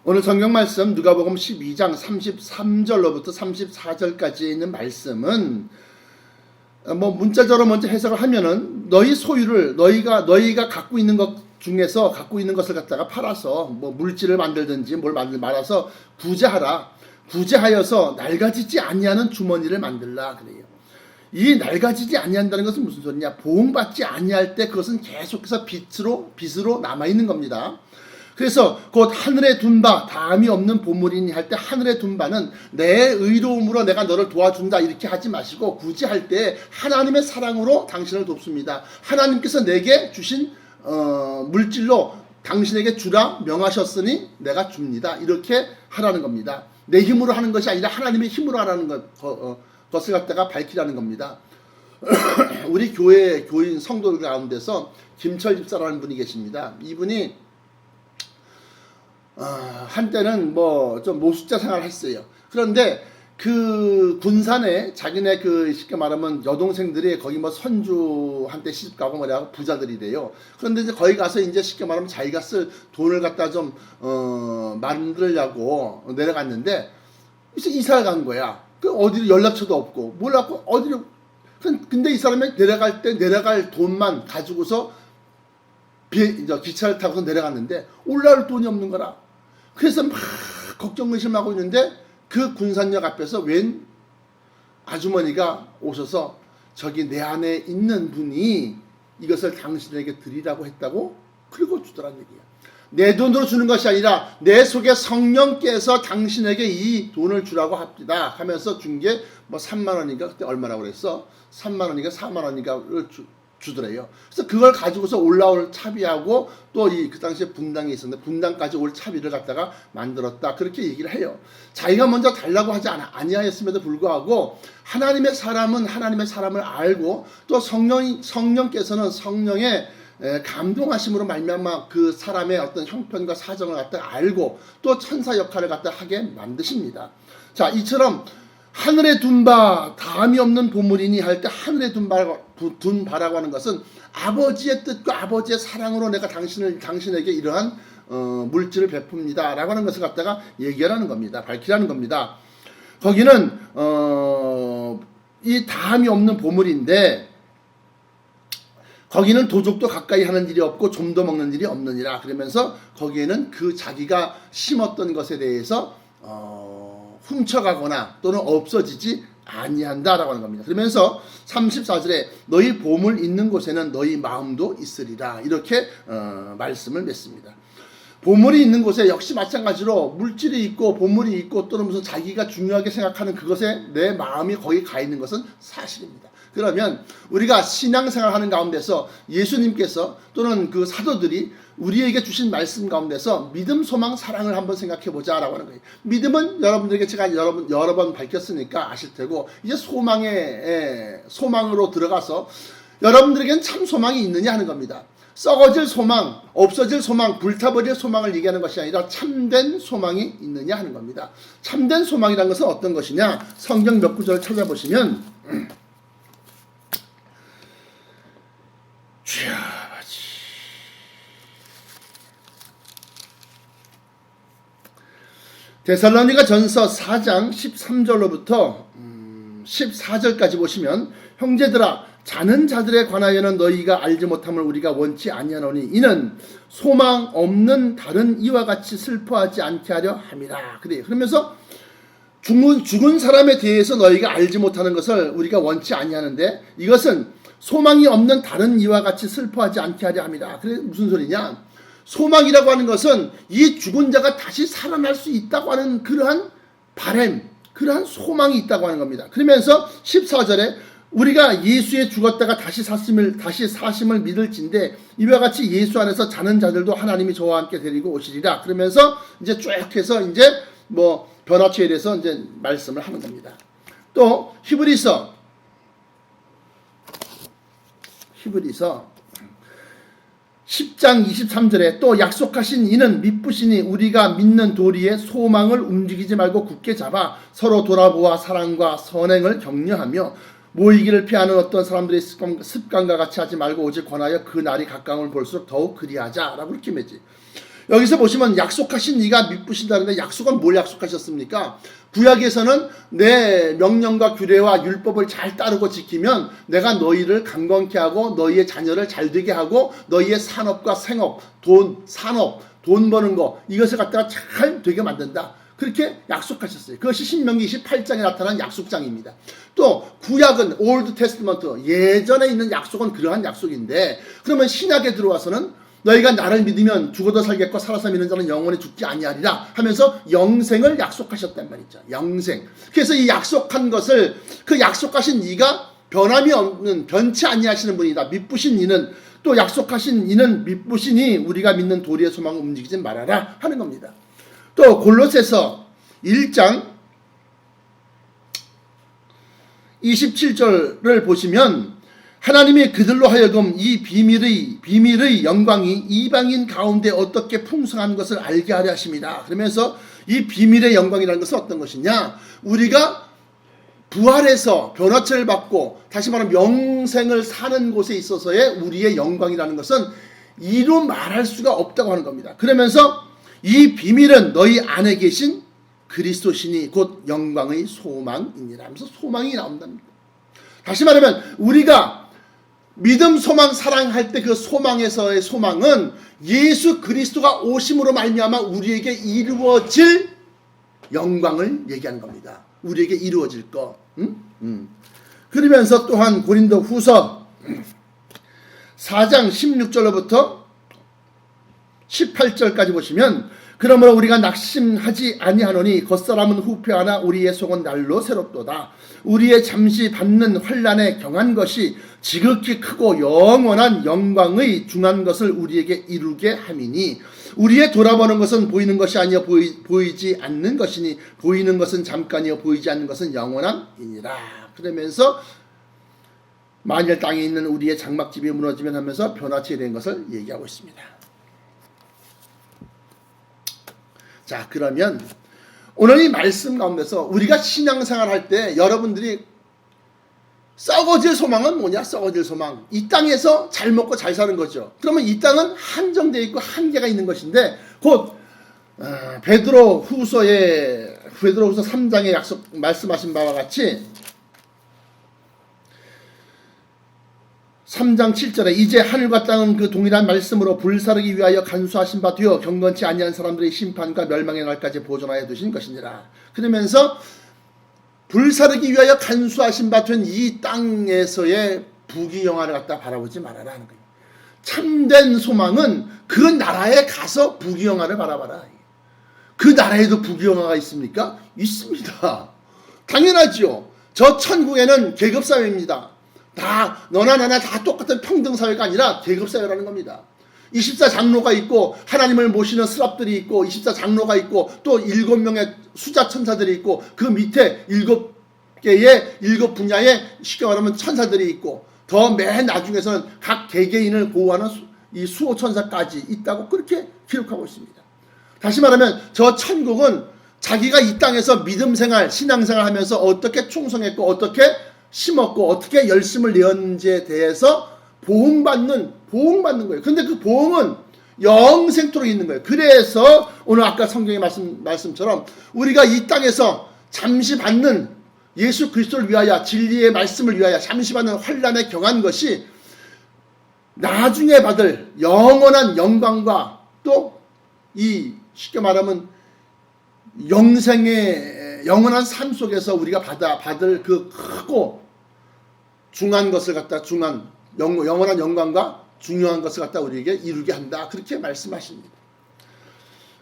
오늘 성경 말씀 누가복음 12장 33절로부터 34절까지에 있는 말씀은 문자적으로 먼저 해석을 하면은 너희 소유를 너희가 갖고 있는 것 중에서 갖고 있는 것을 갖다가 팔아서 물질을 만들든지 뭘 말아서 구제하여서 낡아지지 아니하는 주머니를 만들라 그래요. 이 낡아지지 아니한다는 것은 무슨 소리냐? 보응받지 아니할 때 그것은 계속해서 빚으로 남아 있는 겁니다. 그래서 곧 하늘에 둔 바 다함이 없는 보물이니 할 때 하늘에 둔 바는 내 의로움으로 내가 너를 도와준다 이렇게 하지 마시고 굳이 할 때 하나님의 사랑으로 당신을 돕습니다. 하나님께서 내게 주신 물질로 당신에게 주라 명하셨으니 내가 줍니다. 이렇게 하라는 겁니다. 내 힘으로 하는 것이 아니라 하나님의 힘으로 하라는 것을 갖다가 밝히라는 겁니다. 우리 교회 교인 성도들 가운데서 김철 집사라는 분이 계십니다. 이분이 한때는 좀 노숙자 생활을 했어요. 그런데 그 군산에 자기네 쉽게 말하면 여동생들이 거기 선주한테 시집가고 뭐라고 부자들이래요. 그런데 이제 거기 가서 이제 쉽게 말하면 자기가 쓸 돈을 갖다 좀 만들려고 내려갔는데 이제 이사를 간 거야. 어디로 연락처도 없고 몰랐고 어디로. 근데 이 사람이 내려갈 돈만 가지고서 기차를 타고서 내려갔는데 올라올 돈이 없는 거라. 그래서 막 걱정 의심하고 있는데 그 군산역 앞에서 웬 아주머니가 오셔서 저기 내 안에 있는 분이 이것을 당신에게 드리라고 했다고 그리고 주더란 얘기야. 내 돈으로 주는 것이 아니라 내 속에 성령께서 당신에게 이 돈을 주라고 합니다 하면서 준 게 3만 원인가 그때 얼마라고 그랬어? 3만 원인가 4만 원인가 주더래요. 그래서 그걸 가지고서 올라올 차비하고 또 그 당시에 분당이 있었는데 분당까지 올 차비를 갖다가 만들었다. 그렇게 얘기를 해요. 자기가 먼저 달라고 하지 아니하였음에도 불구하고 하나님의 사람은 하나님의 사람을 알고 또 성령께서는 성령의 감동하심으로 말미암아 그 사람의 어떤 형편과 사정을 갖다가 알고 또 천사 역할을 갖다가 하게 만드십니다. 자, 이처럼 하늘에 둔 바 다함이 없는 보물이니 할 때 하늘에 둔 바라고 하는 것은 아버지의 뜻과 아버지의 사랑으로 내가 당신에게 이러한 물질을 베풉니다 라고 하는 것을 갖다가 얘기하라는 겁니다. 밝히라는 겁니다. 거기는 이 다함이 없는 보물인데 거기는 도적도 가까이 하는 일이 없고 좀도 먹는 일이 없느니라. 그러면서 거기에는 그 자기가 심었던 것에 대해서 훔쳐가거나 또는 없어지지 아니한다라고 하는 겁니다. 그러면서 34절에 너희 보물 있는 곳에는 너희 마음도 있으리라 이렇게 말씀을 맺습니다. 보물이 있는 곳에 역시 마찬가지로 물질이 있고 보물이 있고 또는 무슨 자기가 중요하게 생각하는 그것에 내 마음이 거기 가 있는 것은 사실입니다. 그러면 우리가 신앙생활 하는 가운데서 예수님께서 또는 그 사도들이 우리에게 주신 말씀 가운데서 믿음, 소망, 사랑을 한번 생각해 보자라고 하는 거예요. 믿음은 여러분들에게 제가 여러 번 밝혔으니까 아실 테고 이제 소망으로 들어가서 여러분들에게는 참 소망이 있느냐 하는 겁니다. 썩어질 소망, 없어질 소망, 불타버릴 소망을 얘기하는 것이 아니라 참된 소망이 있느냐 하는 겁니다. 참된 소망이라는 것은 어떤 것이냐? 성경 몇 구절을 찾아보시면 데살로니가 전서 4장 13절로부터 14절까지 보시면 형제들아 자는 자들에 관하여는 너희가 알지 못함을 우리가 원치 아니하노니 이는 소망 없는 다른 이와 같이 슬퍼하지 않게 하려 함이라. 그래요. 그러면서 죽은 사람에 대해서 너희가 알지 못하는 것을 우리가 원치 아니하는데 이것은 소망이 없는 다른 이와 같이 슬퍼하지 않게 하려 함이라. 그래 무슨 소리냐? 소망이라고 하는 것은 이 죽은 자가 다시 살아날 수 있다고 하는 그러한 바람, 그러한 소망이 있다고 하는 겁니다. 그러면서 14절에 우리가 예수에 죽었다가 다시 사심을 믿을진데 이와 같이 예수 안에서 자는 자들도 하나님이 저와 함께 데리고 오시리라. 그러면서 이제 쭉 해서 이제 변화체에 대해서 이제 말씀을 하는 겁니다. 또 히브리서 10장 23절에 또 약속하신 이는 미쁘시니 우리가 믿는 도리에 소망을 움직이지 말고 굳게 잡아 서로 돌아보아 사랑과 선행을 격려하며 모이기를 피하는 어떤 사람들의 습관과 같이 하지 말고 오직 권하여 그 날이 가까움을 볼수록 더욱 그리하자라고 이렇게 맺지. 여기서 보시면 약속하신 이가 미쁘신다는데 약속은 뭘 약속하셨습니까? 구약에서는 내 명령과 규례와 율법을 잘 따르고 지키면 내가 너희를 강건케 하고 너희의 자녀를 잘 되게 하고 너희의 산업과 생업, 돈 버는 거 이것을 갖다가 잘 되게 만든다. 그렇게 약속하셨어요. 그것이 신명기 28장에 나타난 약속장입니다. 또 구약은 올드 테스트먼트 예전에 있는 약속은 그러한 약속인데 그러면 신약에 들어와서는 너희가 나를 믿으면 죽어도 살겠고 살아서 믿는 자는 영원히 죽지 아니하리라 하면서 영생을 약속하셨단 말이죠. 영생. 그래서 이 약속한 것을 그 약속하신 이가 변함이 없는 변치 아니하시는 분이다. 미쁘신 이는 또 약속하신 이는 미쁘시니 우리가 믿는 도리의 소망을 움직이지 말아라 하는 겁니다. 또 골로새서 1장 27절을 보시면 하나님이 그들로 하여금 이 비밀의 영광이 이방인 가운데 어떻게 풍성한 것을 알게 하려 하십니다. 그러면서 이 비밀의 영광이라는 것은 어떤 것이냐? 우리가 부활해서 변화체를 받고 다시 말하면 영생을 사는 곳에 있어서의 우리의 영광이라는 것은 이루 말할 수가 없다고 하는 겁니다. 그러면서 이 비밀은 너희 안에 계신 그리스도시니 곧 영광의 소망이니라 하면서 소망이 나온답니다. 다시 말하면 우리가 믿음, 소망, 사랑할 때 그 소망에서의 소망은 예수 그리스도가 오심으로 말미암아 우리에게 이루어질 영광을 얘기하는 겁니다. 우리에게 이루어질 것. 그러면서 또한 고린도 후서 4장 16절로부터 18절까지 보시면 그러므로 우리가 낙심하지 아니하노니 겉사람은 후패하나 우리의 속은 날로 새롭도다. 우리의 잠시 받는 환난에 경한 것이 지극히 크고 영원한 영광의 중한 것을 우리에게 이루게 함이니 우리의 돌아보는 것은 보이는 것이 아니여 보이지 않는 것이니 보이는 것은 잠깐이여 보이지 않는 것은 영원함이니라. 그러면서 만일 땅에 있는 우리의 장막집이 무너지면 하면서 변화체에 된 것을 얘기하고 있습니다. 자, 그러면 오늘 이 말씀 가운데서 우리가 신앙생활 할 때 여러분들이 썩어질 소망은 뭐냐? 썩어질 소망. 이 땅에서 잘 먹고 잘 사는 거죠. 그러면 이 땅은 한정되어 있고 한계가 있는 것인데 곧 베드로후서 3장에 말씀하신 바와 같이 3장 7절에 이제 하늘과 땅은 그 동일한 말씀으로 불사르기 위하여 간수하신 바 되어 경건치 아니한 사람들의 심판과 멸망의 날까지 보존하여 두신 것이니라. 그러면서 불사르기 위하여 간수하신 바 된 이 땅에서의 부귀영화를 갖다 바라보지 말아라 하는 거예요. 참된 소망은 그 나라에 가서 부귀영화를 바라봐라. 그 나라에도 부귀영화가 있습니까? 있습니다. 당연하죠. 저 천국에는 계급사회입니다. 다 너나 나나 다 똑같은 평등사회가 아니라 계급사회라는 겁니다. 24장로가 있고 하나님을 모시는 스랍들이 있고 24장로가 있고 또 7명의 수자 천사들이 있고 그 밑에 7개의 7분야의 쉽게 말하면 천사들이 있고 더 맨 나중에서는 각 개개인을 보호하는 이 수호 천사까지 있다고 그렇게 기록하고 있습니다. 다시 말하면 저 천국은 자기가 이 땅에서 믿음생활 신앙생활 하면서 어떻게 충성했고 어떻게 심었고 어떻게 열심을 내었는지에 대해서 보응받는 거예요. 근데 그 보응은 영생토록 있는 거예요. 그래서 오늘 아까 성경의 말씀처럼 우리가 이 땅에서 잠시 받는 예수 그리스도를 위하여 진리의 말씀을 위하여 잠시 받는 환난에 경한 것이 나중에 받을 영원한 영광과 또 이 쉽게 말하면 영생의 영원한 삶 속에서 우리가 받을 그 크고 중한 것을 갖다 영원한 영광과 중요한 것을 갖다 우리에게 이루게 한다. 그렇게 말씀하십니다.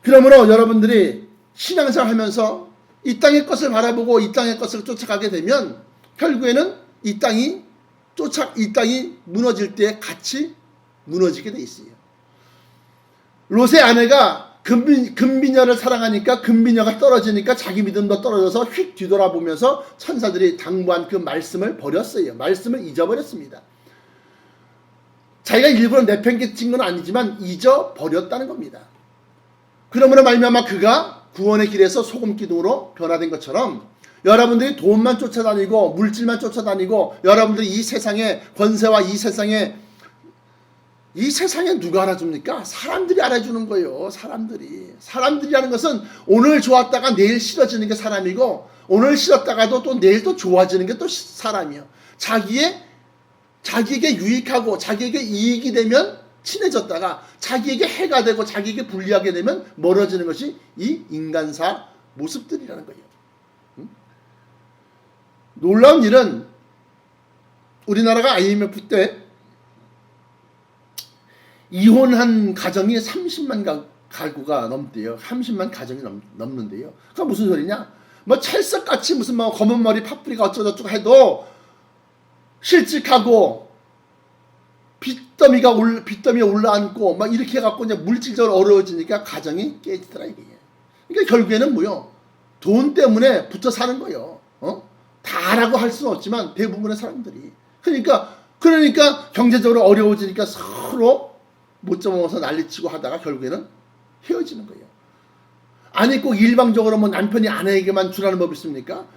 그러므로 여러분들이 신앙생활 하면서 이 땅의 것을 바라보고 이 땅의 것을 쫓아가게 되면 결국에는 이 땅이 무너질 때 같이 무너지게 돼 있어요. 롯의 아내가 금비녀를 사랑하니까 금비녀가 떨어지니까 자기 믿음도 떨어져서 휙 뒤돌아보면서 천사들이 당부한 그 말씀을 버렸어요. 말씀을 잊어버렸습니다. 자기가 일부러 내팽개친 건 아니지만 잊어버렸다는 겁니다. 그러므로 말미암아 그가 구원의 길에서 소금기둥으로 변화된 것처럼 여러분들이 돈만 쫓아다니고 물질만 쫓아다니고 여러분들이 이 세상의 권세와 이 세상의 이 세상에 누가 알아줍니까? 사람들이 알아주는 거예요. 사람들이라는 것은 오늘 좋았다가 내일 싫어지는 게 사람이고, 오늘 싫었다가도 또 내일 또 좋아지는 게 또 사람이에요. 자기에게 유익하고 자기에게 이익이 되면 친해졌다가 자기에게 해가 되고 자기에게 불리하게 되면 멀어지는 것이 이 인간사 모습들이라는 거예요. 놀라운 일은 우리나라가 IMF 때 이혼한 가정이 30만 가구가 넘대요. 30만 가정이 넘는데요. 그게 무슨 소리냐? 뭐 찰석같이 무슨 뭐 검은 머리 파뿌리가 어쩌고저쩌고 해도 실직하고 빚더미에 올라앉고 막 이렇게 해갖고 이제 물질적으로 어려워지니까 가정이 깨지더라 이게. 그러니까 결국에는 뭐요? 돈 때문에 붙어 사는 거예요. 다라고 할 수는 없지만 대부분의 사람들이. 그러니까 경제적으로 어려워지니까 서로 못 잡아먹어서 난리치고 하다가 결국에는 헤어지는 거예요. 아니 꼭 일방적으로 뭐 남편이 아내에게만 주라는 법이 있습니까?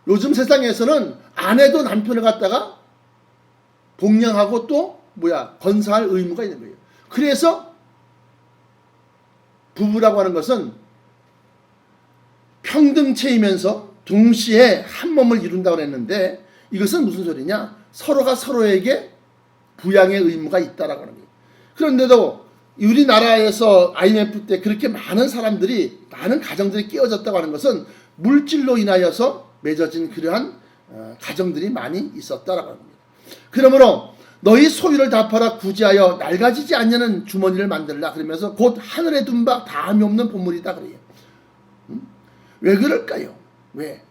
요즘 세상에서는 아내도 남편을 갖다가 복양하고 또 건사할 의무가 있는 거예요. 그래서 부부라고 하는 것은 평등체이면서 동시에 한 몸을 이룬다고 했는데, 이것은 무슨 소리냐? 서로가 서로에게 부양의 의무가 있다라고 하는 거예요. 그런데도 우리나라에서 IMF 때 그렇게 많은 가정들이 깨어졌다고 하는 것은 물질로 인하여서 맺어진 그러한 가정들이 많이 있었다라고 합니다. 그러므로 너희 소유를 다 팔아 구제하여 낡아지지 않는 주머니를 만들라 그러면서 곧 하늘에 둔 바 다함이 없는 보물이다 그래요. 왜 그럴까요? 왜?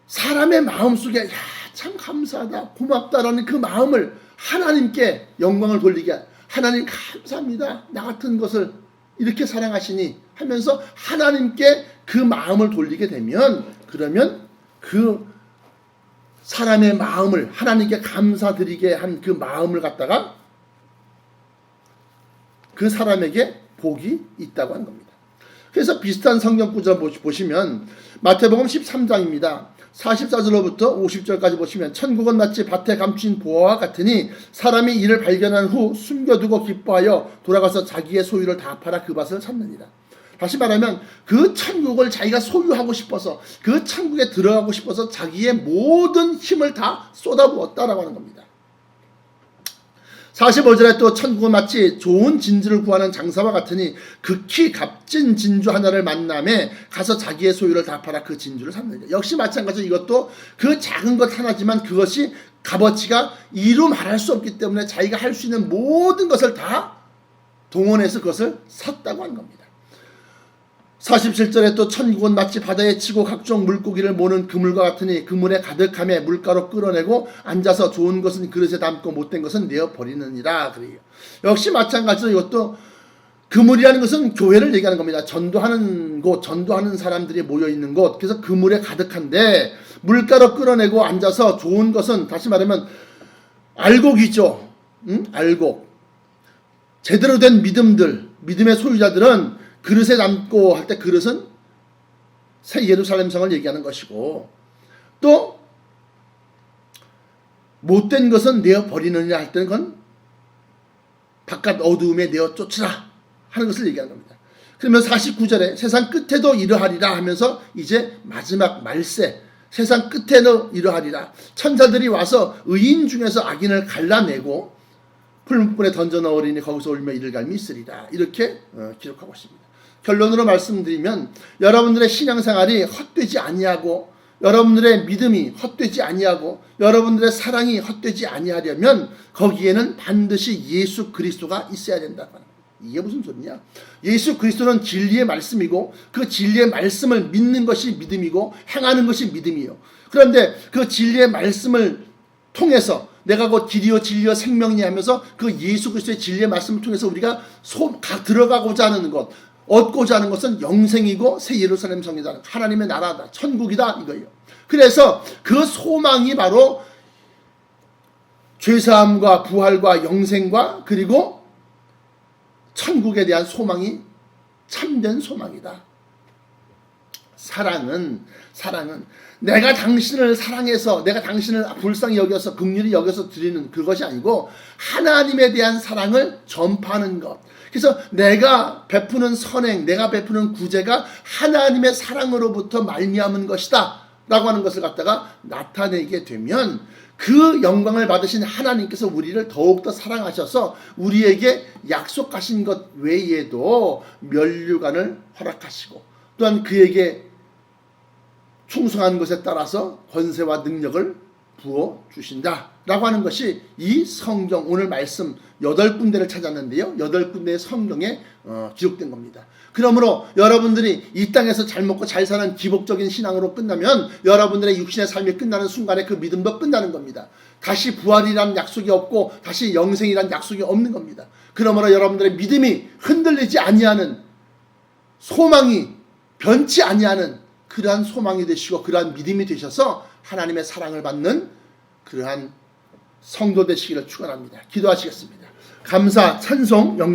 사람의 마음속에 참 감사하다 고맙다라는 그 마음을 하나님께 영광을 돌리게, 하나님 감사합니다, 나 같은 것을 이렇게 사랑하시니 하면서 하나님께 그 마음을 돌리게 되면, 그러면 그 사람의 마음을 하나님께 감사드리게 한 그 마음을 갖다가 그 사람에게 복이 있다고 하는 겁니다. 그래서 비슷한 성경 구절 보시면 마태복음 13장입니다. 44절로부터 50절까지 보시면 천국은 마치 밭에 감춘 보화와 같으니 사람이 이를 발견한 후 숨겨두고 기뻐하여 돌아가서 자기의 소유를 다 팔아 그 밭을 찾느니라. 다시 말하면 그 천국을 자기가 소유하고 싶어서, 그 천국에 들어가고 싶어서 자기의 모든 힘을 다 쏟아부었다라고 하는 겁니다. 45절에 또 천국은 마치 좋은 진주를 구하는 장사와 같으니 극히 값진 진주 하나를 만남에 가서 자기의 소유를 다 팔아 그 진주를 샀느니라. 역시 마찬가지로 이것도 그 작은 것 하나지만 그것이 값어치가 이루 말할 수 없기 때문에 자기가 할 수 있는 모든 것을 다 동원해서 그것을 샀다고 하는 겁니다. 47절에 또 천국은 마치 바다에 치고 각종 물고기를 모는 그물과 같으니 그물에 가득함에 물가로 끌어내고 앉아서 좋은 것은 그릇에 담고 못된 것은 내어 버리느니라 그래요. 역시 마찬가지로 이것도 그물이라는 것은 교회를 얘기하는 겁니다. 전도하는 곳, 전도하는 사람들이 모여 있는 곳. 그래서 그물에 가득한데 물가로 끌어내고 앉아서 좋은 것은, 다시 말하면 알곡이죠. 알곡. 제대로 된 믿음의 소유자들은 그릇에 담고 할 때 그릇은 새 예루살렘 성을 얘기하는 것이고, 또 못된 것은 내어 버리느냐 할 때는 그건 바깥 어두움에 내어 쫓으라 하는 것을 얘기하는 겁니다. 그러면 49절에 세상 끝에도 이러하리라 하면서 이제 마지막 말세, 세상 끝에도 이러하리라. 천사들이 와서 의인 중에서 악인을 갈라내고 풀무불에 던져 넣으리니 거기서 울며 이를 갈미 있으리라. 이렇게 기록하고 있습니다. 결론으로 말씀드리면 여러분들의 신앙생활이 헛되지 아니하고, 여러분들의 믿음이 헛되지 아니하고, 여러분들의 사랑이 헛되지 아니하려면 거기에는 반드시 예수 그리스도가 있어야 된다. 이게 무슨 소리냐? 예수 그리스도는 진리의 말씀이고 그 진리의 말씀을 믿는 것이 믿음이고 행하는 것이 믿음이에요. 그런데 그 진리의 말씀을 통해서 내가 곧 길이요 진리요 생명이냐 하면서 그 예수 그리스도의 진리의 말씀을 통해서 우리가 들어가고자 하는 것, 얻고자 하는 것은 영생이고 새 예루살렘 성이다, 하나님의 나라다, 천국이다 이거예요. 그래서 그 소망이 바로 죄사함과 부활과 영생과 그리고 천국에 대한 소망이 참된 소망이다. 사랑은 내가 당신을 사랑해서 내가 당신을 불쌍히 여겨서 긍휼히 여겨서 드리는 그것이 아니고 하나님에 대한 사랑을 전파하는 것. 그래서 내가 베푸는 선행, 내가 베푸는 구제가 하나님의 사랑으로부터 말미암은 것이다 라고 하는 것을 갖다가 나타내게 되면 그 영광을 받으신 하나님께서 우리를 더욱더 사랑하셔서 우리에게 약속하신 것 외에도 면류관을 허락하시고 또한 그에게 충성한 것에 따라서 권세와 능력을 부어주신다 라고 하는 것이 이 성경 오늘 말씀 8군데를 찾았는데요. 8군데의 성경에 기록된 겁니다. 그러므로 여러분들이 이 땅에서 잘 먹고 잘 사는 기복적인 신앙으로 끝나면 여러분들의 육신의 삶이 끝나는 순간에 그 믿음도 끝나는 겁니다. 다시 부활이란 약속이 없고 다시 영생이란 약속이 없는 겁니다. 그러므로 여러분들의 믿음이 흔들리지 아니하는 소망이 변치 아니하는 그러한 소망이 되시고 그러한 믿음이 되셔서 하나님의 사랑을 받는 그러한 성도 되시기를 축원합니다. 기도하시겠습니다. 감사, 찬송, 영광